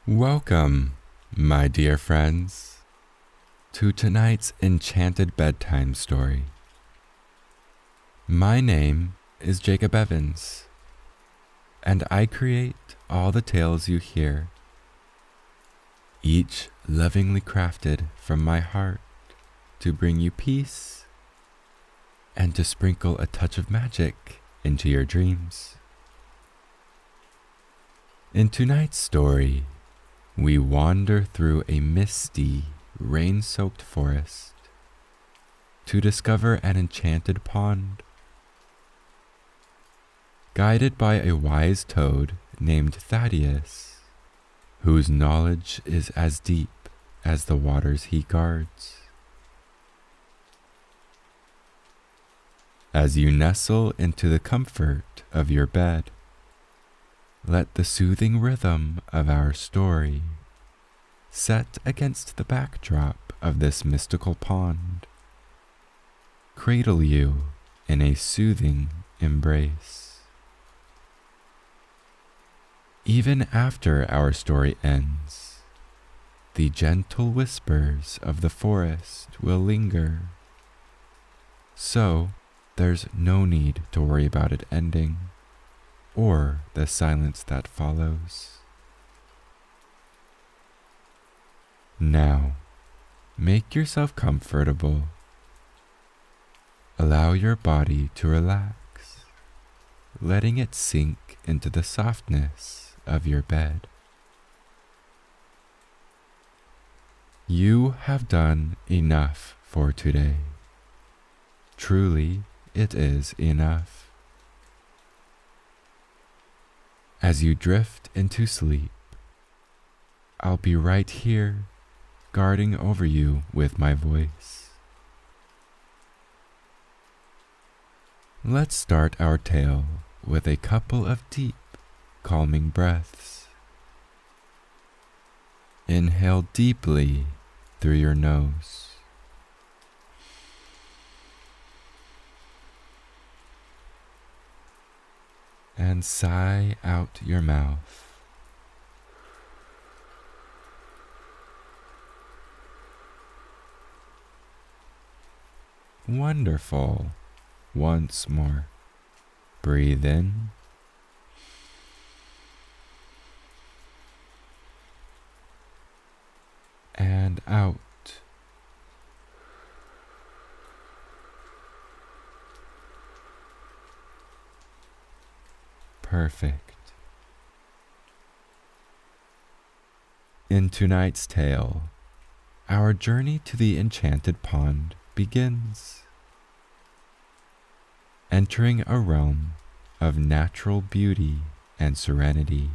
Welcome, my dear friends, to tonight's enchanted bedtime story. My name is Jacob Evans, and I create all the tales you hear, each lovingly crafted from my heart to bring you peace and to sprinkle a touch of magic into your dreams. In tonight's story, we wander through a misty, rain-soaked forest to discover an enchanted pond. Guided by a wise toad named Thaddeus, whose knowledge is as deep as the waters he guards. As you nestle into the comfort of your bed, let the soothing rhythm of our story, set against the backdrop of this mystical pond, cradle you in a soothing embrace. Even after our story ends, the gentle whispers of the forest will linger, so there's no need to worry about it ending, or the silence that follows. Now, make yourself comfortable. Allow your body to relax, letting it sink into the softness of your bed. You have done enough for today. Truly, it is enough. As you drift into sleep, I'll be right here, guarding over you with my voice. Let's start our tale with a couple of deep, calming breaths. Inhale deeply through your nose. And sigh out your mouth. Wonderful. Once more. Breathe in. And out. Perfect. In tonight's tale, our journey to the enchanted pond begins. Entering a realm of natural beauty and serenity,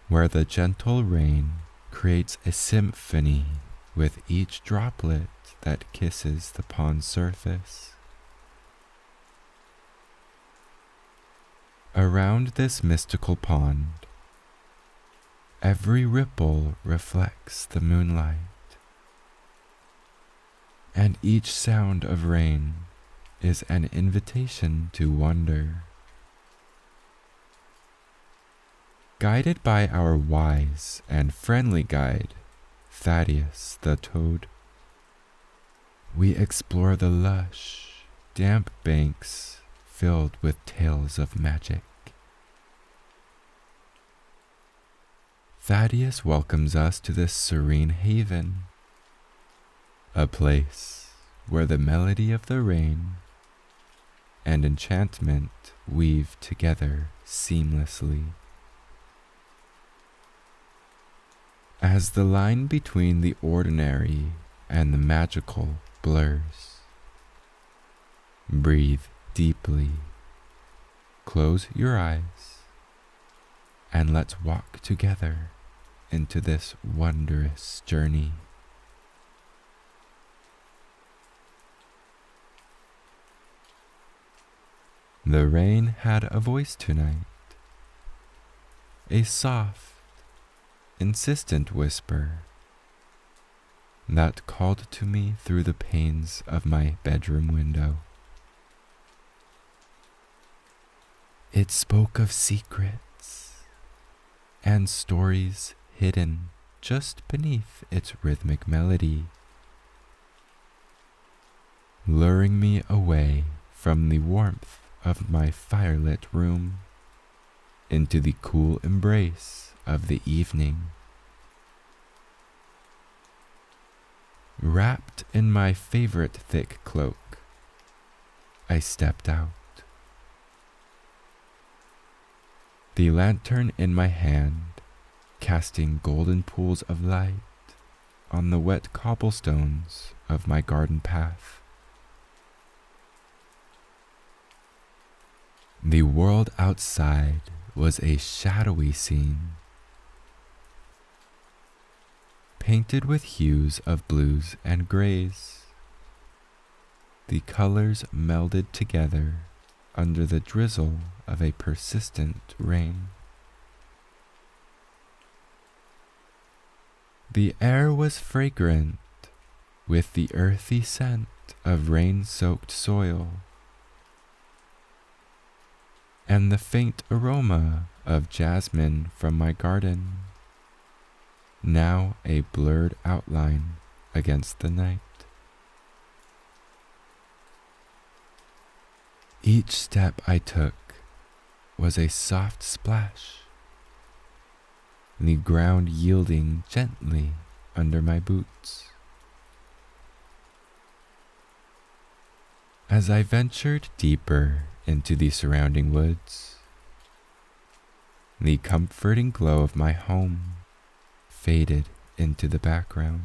where the gentle rain creates a symphony with each droplet that kisses the pond's surface. Around this mystical pond, every ripple reflects the moonlight, and each sound of rain is an invitation to wonder. Guided by our wise and friendly guide, Thaddeus the toad, we explore the lush, damp banks filled with tales of magic. Thaddeus welcomes us to this serene haven, a place where the melody of the rain and enchantment weave together seamlessly. As the line between the ordinary and the magical blurs, breathe deeply, close your eyes, and let's walk together into this wondrous journey. The rain had a voice tonight, a soft, insistent whisper that called to me through the panes of my bedroom window. It spoke of secrets, and stories hidden just beneath its rhythmic melody, luring me away from the warmth of my firelit room into the cool embrace of the evening. Wrapped in my favorite thick cloak, I stepped out. The lantern in my hand, casting golden pools of light on the wet cobblestones of my garden path. The world outside was a shadowy scene, painted with hues of blues and grays. The colors melded together under the drizzle of a persistent rain. The air was fragrant with the earthy scent of rain-soaked soil and the faint aroma of jasmine from my garden, now a blurred outline against the night. Each step I took was a soft splash, the ground yielding gently under my boots. As I ventured deeper into the surrounding woods, the comforting glow of my home faded into the background,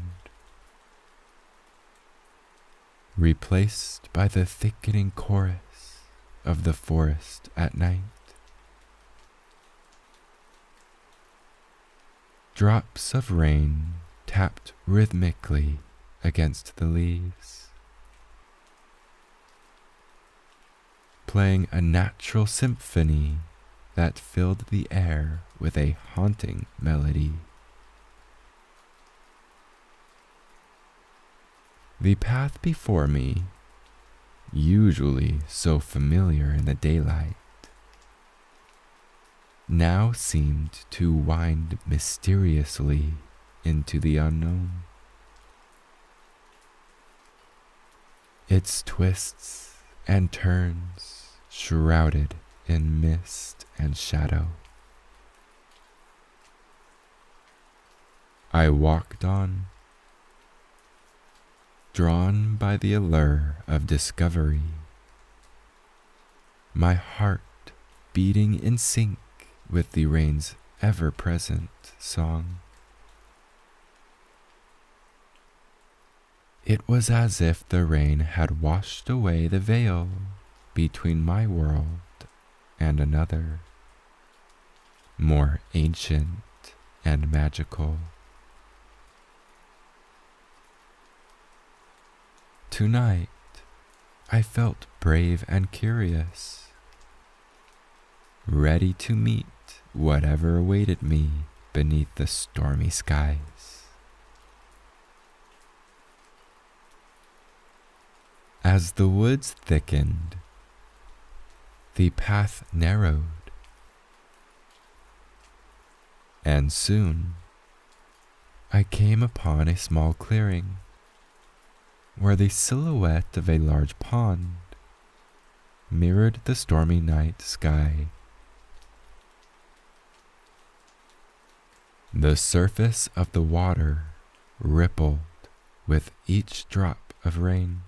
replaced by the thickening chorus of the forest at night. Drops of rain tapped rhythmically against the leaves, playing a natural symphony that filled the air with a haunting melody. The path before me, usually so familiar in the daylight, now seemed to wind mysteriously into the unknown. Its twists and turns shrouded in mist and shadow. I walked on, drawn by the allure of discovery, my heart beating in sync with the rain's ever-present song. It was as if the rain had washed away the veil between my world and another, more ancient and magical. Tonight, I felt brave and curious, ready to meet whatever awaited me beneath the stormy skies. As the woods thickened, the path narrowed, and soon I came upon a small clearing where the silhouette of a large pond mirrored the stormy night sky. The surface of the water rippled with each drop of rain,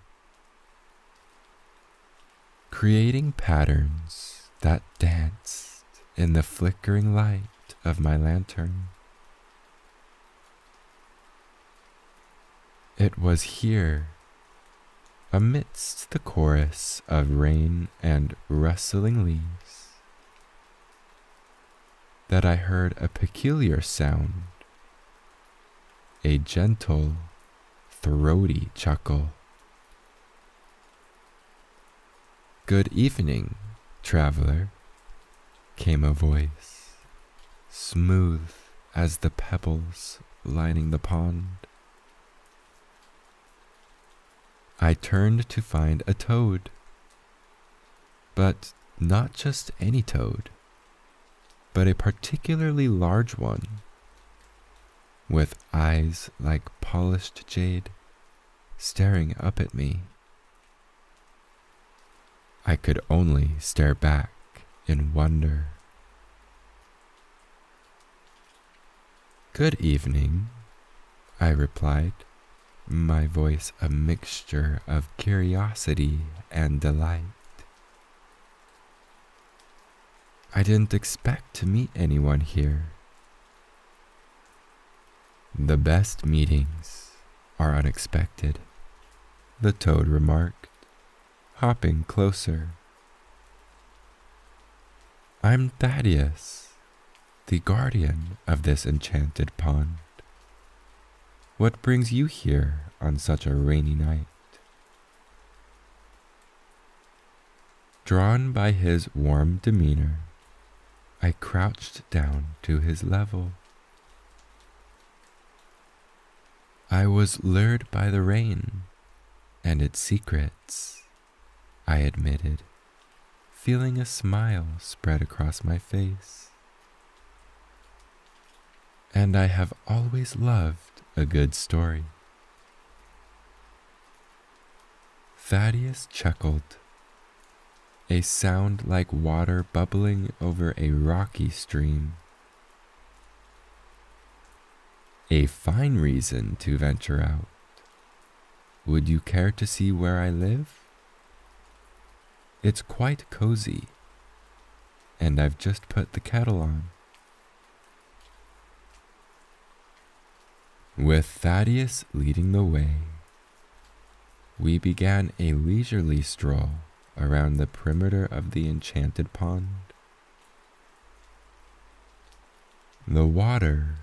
creating patterns that danced in the flickering light of my lantern. It was here, amidst the chorus of rain and rustling leaves, that I heard a peculiar sound, a gentle, throaty chuckle. "Good evening, traveler," came a voice, smooth as the pebbles lining the pond. I turned to find a toad, but not just any toad, but a particularly large one, with eyes like polished jade staring up at me. I could only stare back in wonder. "Good evening," I replied, my voice a mixture of curiosity and delight. "I didn't expect to meet anyone here." "The best meetings are unexpected," the toad remarked, hopping closer. "I'm Thaddeus, the guardian of this enchanted pond. What brings you here on such a rainy night?" Drawn by his warm demeanor, I crouched down to his level. "I was lured by the rain and its secrets," I admitted, feeling a smile spread across my face. "And I have always loved a good story." Thaddeus chuckled, a sound like water bubbling over a rocky stream. "A fine reason to venture out. Would you care to see where I live? It's quite cozy, and I've just put the kettle on." With Thaddeus leading the way, we began a leisurely stroll around the perimeter of the enchanted pond. The water,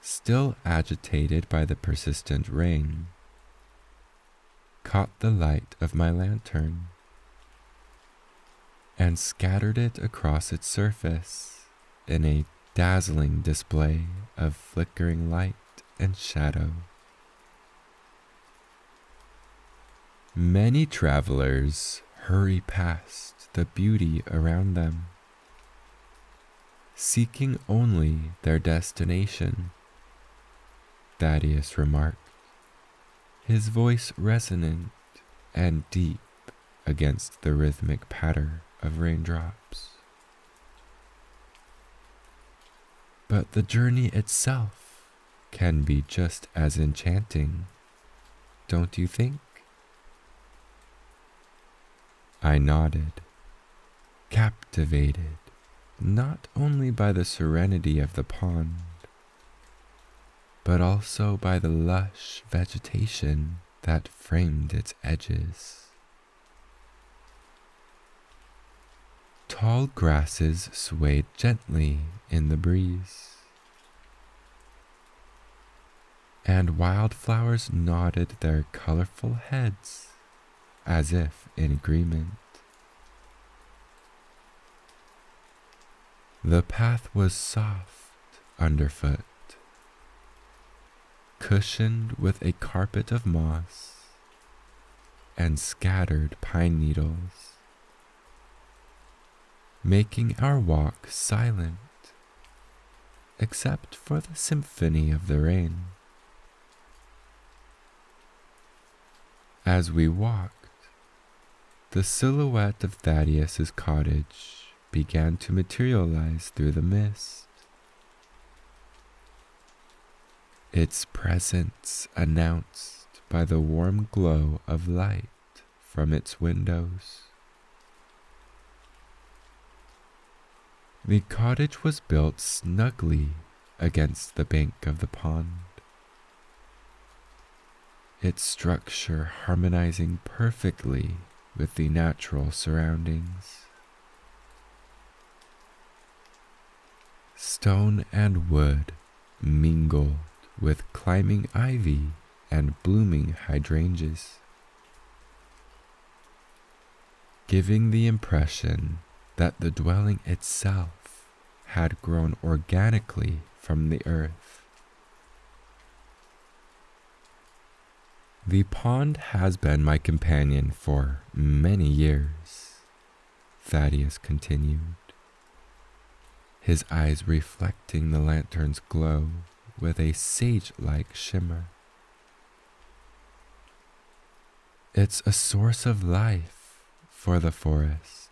still agitated by the persistent rain, caught the light of my lantern and scattered it across its surface in a dazzling display of flickering light and shadow. Many travelers hurry past the beauty around them, seeking only their destination, Thaddeus remarked, his voice resonant and deep against the rhythmic patter of raindrops. "But the journey itself can be just as enchanting, don't you think?" I nodded, captivated not only by the serenity of the pond, but also by the lush vegetation that framed its edges. Tall grasses swayed gently in the breeze, and wildflowers nodded their colorful heads as if in agreement. The path was soft underfoot, cushioned with a carpet of moss and scattered pine needles, making our walk silent except for the symphony of the rain. As we walked, the silhouette of Thaddeus's cottage began to materialize through the mist, its presence announced by the warm glow of light from its windows. The cottage was built snugly against the bank of the pond, its structure harmonizing perfectly with the natural surroundings. Stone and wood mingled with climbing ivy and blooming hydrangeas, giving the impression that the dwelling itself had grown organically from the earth. "The pond has been my companion for many years," Thaddeus continued, his eyes reflecting the lantern's glow with a sage-like shimmer. It's a source of life for the forest,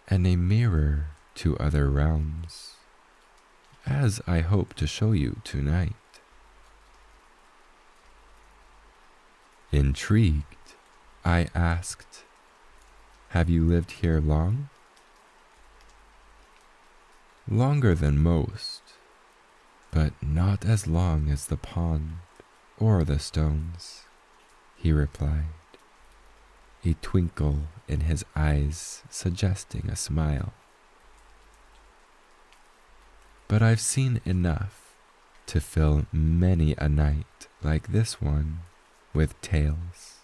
and a mirror to other realms, as I hope to show you tonight. Intrigued, I asked, "Have you lived here long?" "Longer than most, but not as long as the pond or the stones," he replied, a twinkle in his eyes suggesting a smile. "But I've seen enough to fill many a night like this one with tales."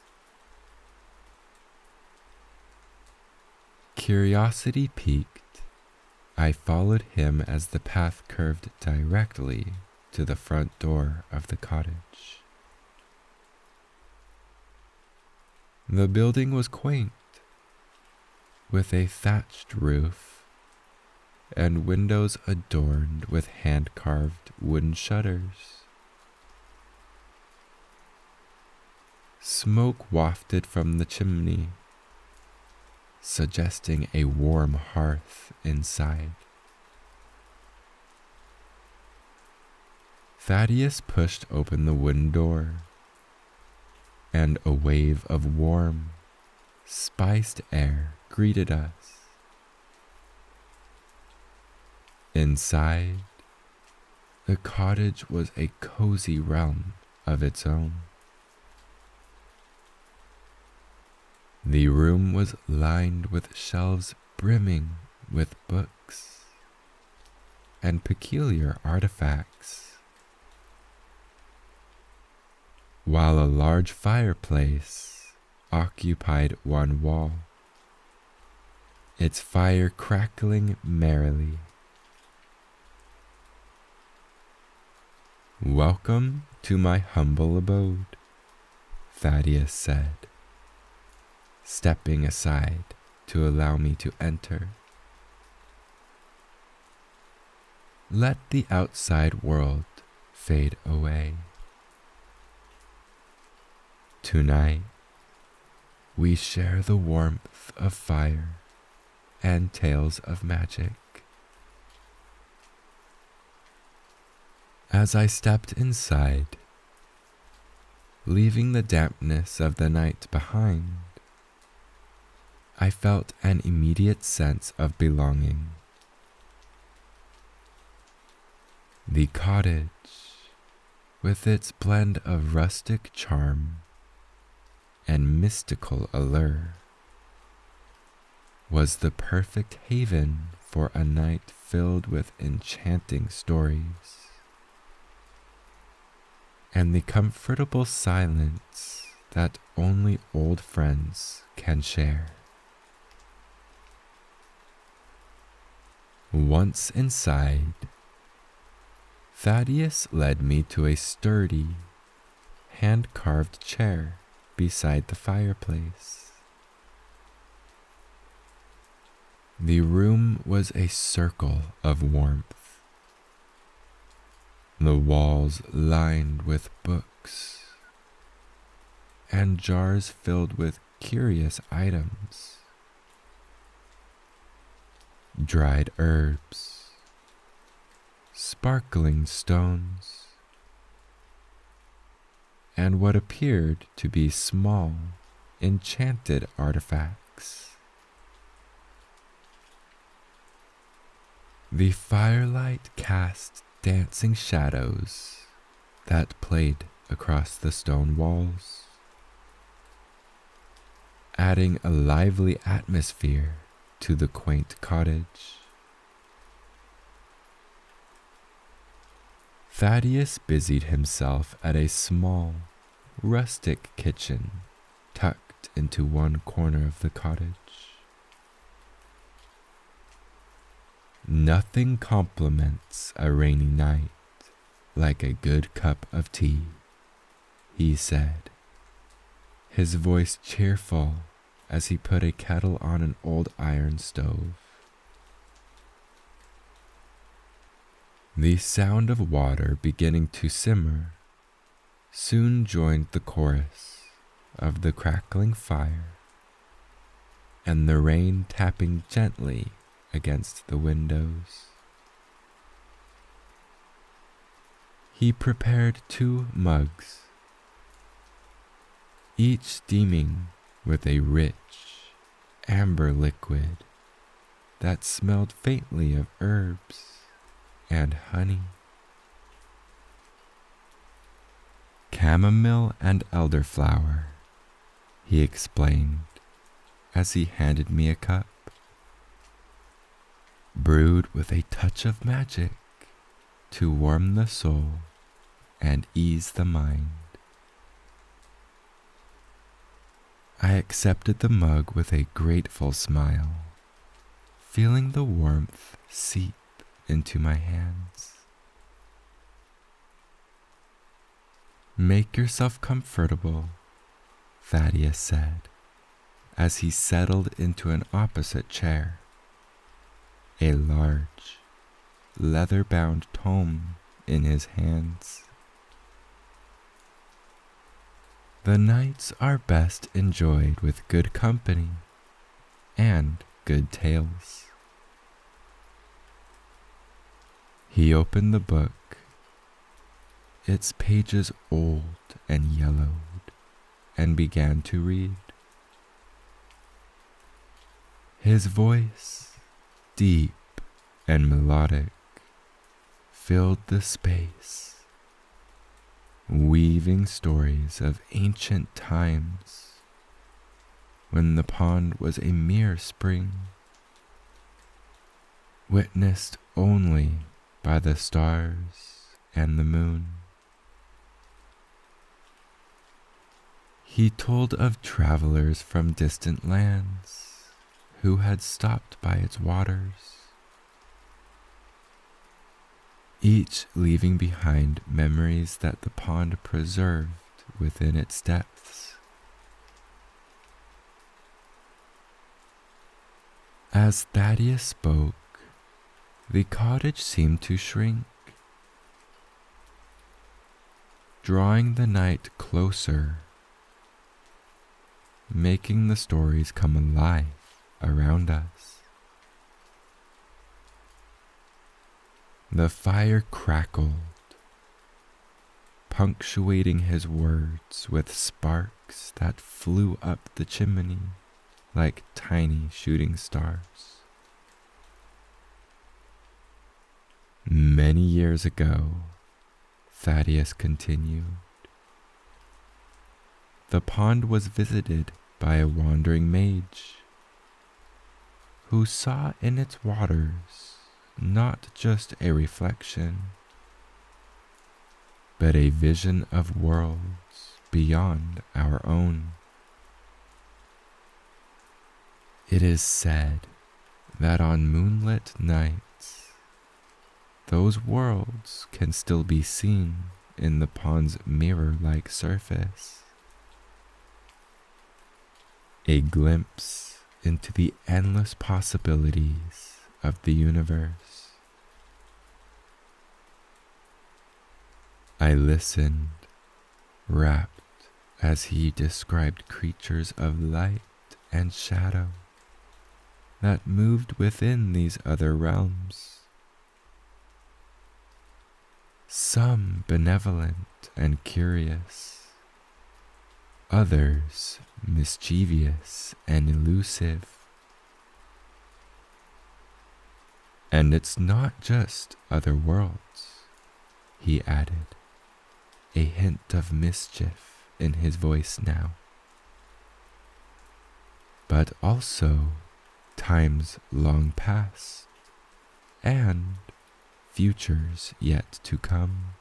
Curiosity piqued, I followed him as the path curved directly to the front door of the cottage. The building was quaint, with a thatched roof and windows adorned with hand-carved wooden shutters. Smoke wafted from the chimney, suggesting a warm hearth inside. Thaddeus pushed open the wooden door, and a wave of warm, spiced air greeted us. Inside, the cottage was a cozy realm of its own. The room was lined with shelves brimming with books and peculiar artifacts, while a large fireplace occupied one wall, its fire crackling merrily. "Welcome to my humble abode," Thaddeus said, stepping aside to allow me to enter. "Let the outside world fade away. Tonight, we share the warmth of fire and tales of magic." As I stepped inside, leaving the dampness of the night behind, I felt an immediate sense of belonging. The cottage, with its blend of rustic charm and mystical allure, was the perfect haven for a night filled with enchanting stories and the comfortable silence that only old friends can share. Once inside, Thaddeus led me to a sturdy, hand-carved chair beside the fireplace. The room was a circle of warmth, the walls lined with books, and jars filled with curious items. Dried herbs, sparkling stones, and what appeared to be small, enchanted artifacts. The firelight cast dancing shadows that played across the stone walls, adding a lively atmosphere to the quaint cottage. Thaddeus busied himself at a small, rustic kitchen tucked into one corner of the cottage. "Nothing complements a rainy night like a good cup of tea," he said, his voice cheerful as he put a kettle on an old iron stove. The sound of water beginning to simmer soon joined the chorus of the crackling fire and the rain tapping gently against the windows. He prepared 2 mugs, each steaming with a rich amber liquid that smelled faintly of herbs and honey. Chamomile and elderflower, he explained as he handed me a cup, brewed with a touch of magic to warm the soul and ease the mind. I accepted the mug with a grateful smile, feeling the warmth seep into my hands. "Make yourself comfortable," Thaddeus said, as he settled into an opposite chair, a large, leather-bound tome in his hands. "The nights are best enjoyed with good company and good tales." He opened the book, its pages old and yellowed, and began to read. His voice, deep and melodic, filled the space, weaving stories of ancient times when the pond was a mere spring, witnessed only by the stars and the moon. He told of travelers from distant lands who had stopped by its waters, each leaving behind memories that the pond preserved within its depths. As Thaddeus spoke, the cottage seemed to shrink, drawing the night closer, making the stories come alive around us. The fire crackled, punctuating his words with sparks that flew up the chimney like tiny shooting stars. Many years ago, Thaddeus continued, the pond was visited by a wandering mage who saw in its waters not just a reflection, but a vision of worlds beyond our own. It is said that on moonlit nights, those worlds can still be seen in the pond's mirror-like surface, a glimpse into the endless possibilities of the universe. I listened, rapt, as he described creatures of light and shadow that moved within these other realms, some benevolent and curious, others mischievous and elusive. And it's not just other worlds, he added, a hint of mischief in his voice now, but also times long past and futures yet to come.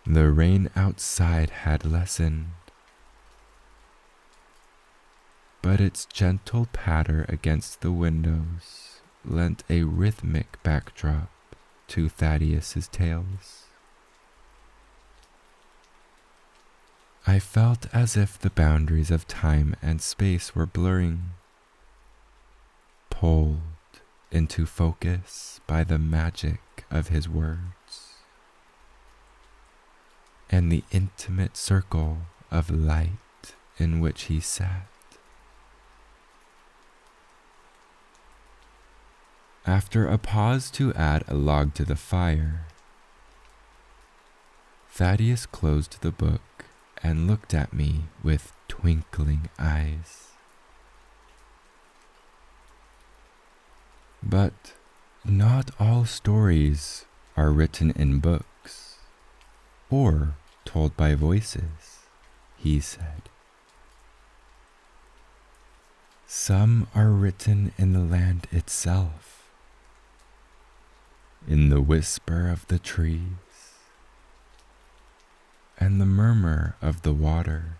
The rain outside had lessened, but its gentle patter against the windows lent a rhythmic backdrop to Thaddeus's tales. I felt as if the boundaries of time and space were blurring, pulled into focus by the magic of his words and the intimate circle of light in which he sat. After a pause to add a log to the fire, Thaddeus closed the book and looked at me with twinkling eyes. But not all stories are written in books or told by voices, he said. Some are written in the land itself, in the whisper of the trees and the murmur of the water.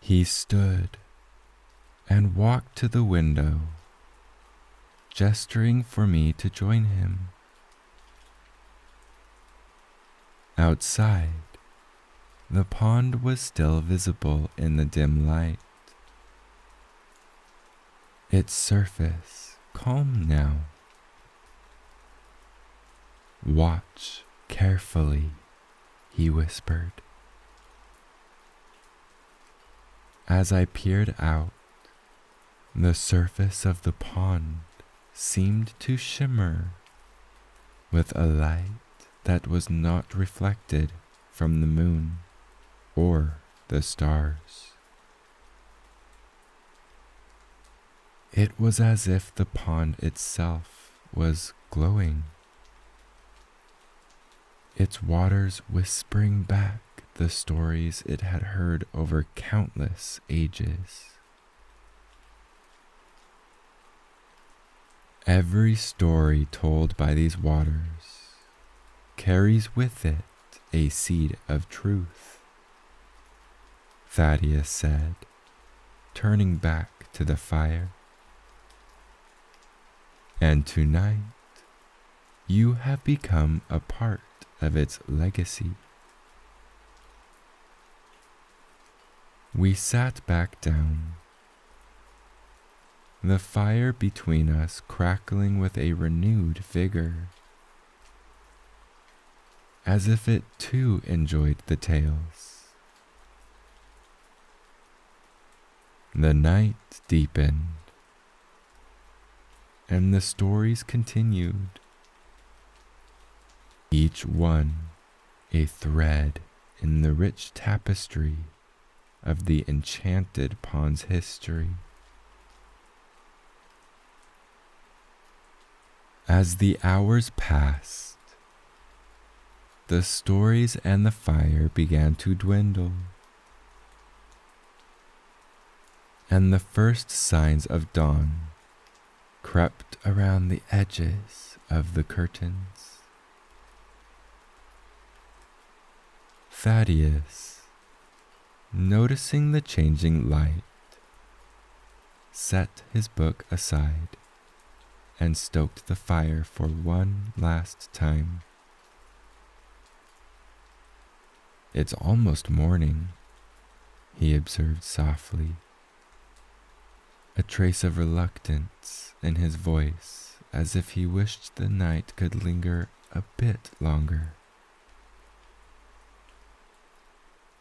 He stood and walked to the window, gesturing for me to join him. Outside, the pond was still visible in the dim light, its surface calm now. Watch carefully, he whispered. As I peered out, the surface of the pond seemed to shimmer with a light that was not reflected from the moon or the stars. It was as if the pond itself was glowing, its waters whispering back the stories it had heard over countless ages. Every story told by these waters carries with it a seed of truth, Thaddeus said, turning back to the fire. And tonight, you have become a part of its legacy. We sat back down, the fire between us crackling with a renewed vigor, as if it too enjoyed the tales. The night deepened, and the stories continued, each one a thread in the rich tapestry of the enchanted pond's history. As the hours passed, the stories and the fire began to dwindle, and the first signs of dawn crept around the edges of the curtains. Thaddeus, noticing the changing light, set his book aside and stoked the fire for one last time. It's almost morning, he observed softly, a trace of reluctance in his voice, as if he wished the night could linger a bit longer.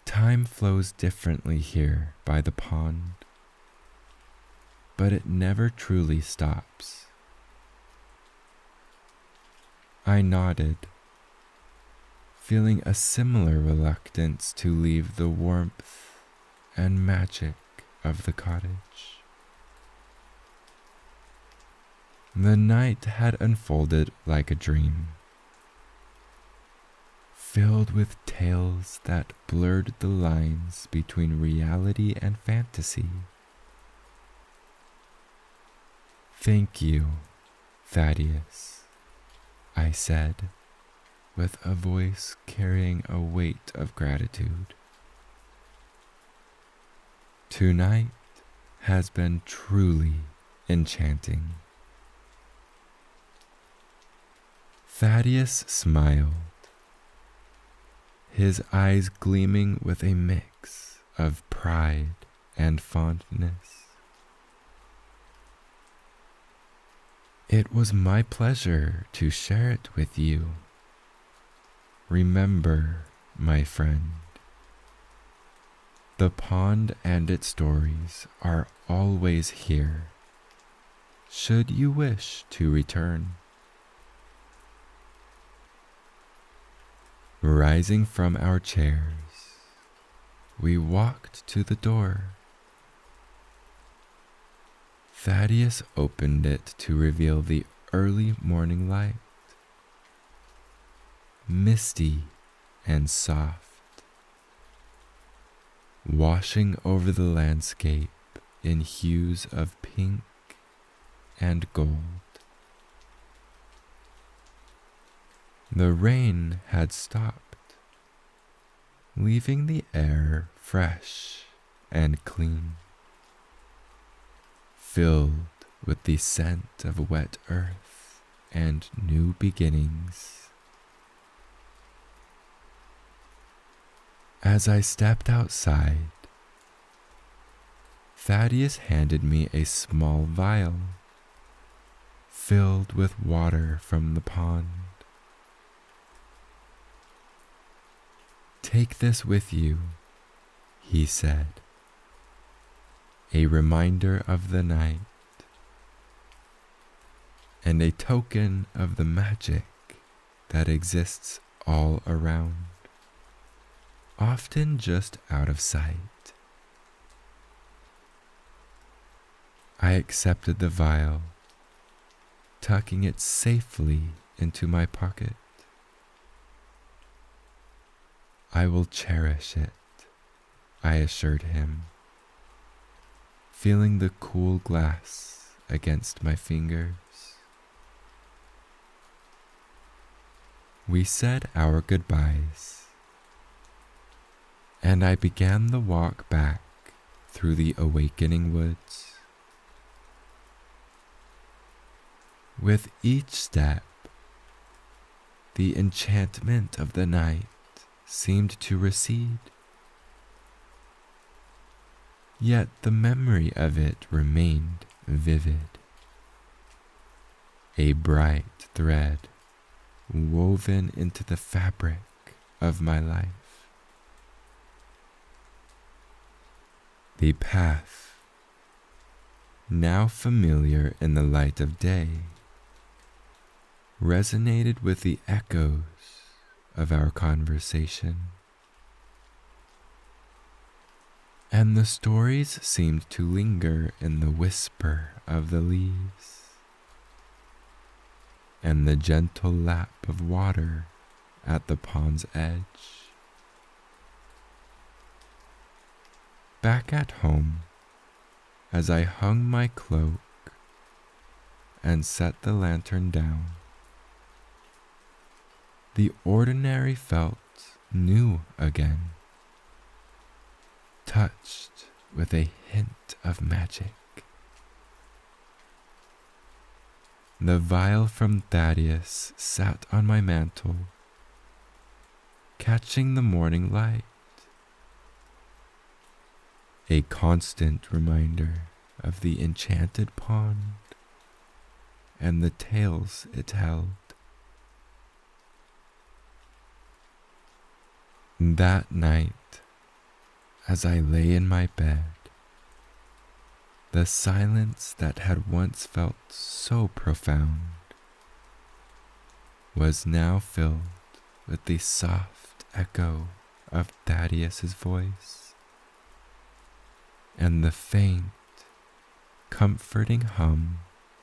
Time flows differently here by the pond, but it never truly stops. I nodded, feeling a similar reluctance to leave the warmth and magic of the cottage. The night had unfolded like a dream, filled with tales that blurred the lines between reality and fantasy. Thank you, Thaddeus, I said, with a voice carrying a weight of gratitude. Tonight has been truly enchanting. Thaddeus smiled, his eyes gleaming with a mix of pride and fondness. It was my pleasure to share it with you. Remember, my friend, the pond and its stories are always here, should you wish to return. Rising from our chairs, we walked to the door. Thaddeus opened it to reveal the early morning light, misty and soft, washing over the landscape in hues of pink and gold. The rain had stopped, leaving the air fresh and clean, filled with the scent of wet earth and new beginnings. As I stepped outside, Thaddeus handed me a small vial filled with water from the pond. "Take this with you," he said, "a reminder of the night and a token of the magic that exists all around, often just out of sight." I accepted the vial, tucking it safely into my pocket. "I will cherish it," I assured him, feeling the cool glass against my fingers. We said our goodbyes, and I began the walk back through the awakening woods. With each step, the enchantment of the night seemed to recede, yet the memory of it remained vivid, a bright thread woven into the fabric of my life. The path, now familiar in the light of day, resonated with the echoes of our conversation, and the stories seemed to linger in the whisper of the leaves and the gentle lap of water at the pond's edge. Back at home, as I hung my cloak and set the lantern down, the ordinary felt new again, touched with a hint of magic. The vial from Thaddeus sat on my mantle, catching the morning light, a constant reminder of the enchanted pond and the tales it held. That night, as I lay in my bed, the silence that had once felt so profound was now filled with the soft echo of Thaddeus's voice and the faint, comforting hum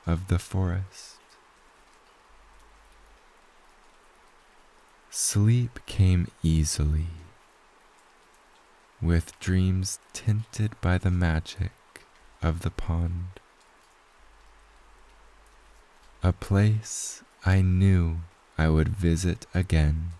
of the forest. Sleep came easily, with dreams tinted by the magic of the pond, a place I knew I would visit again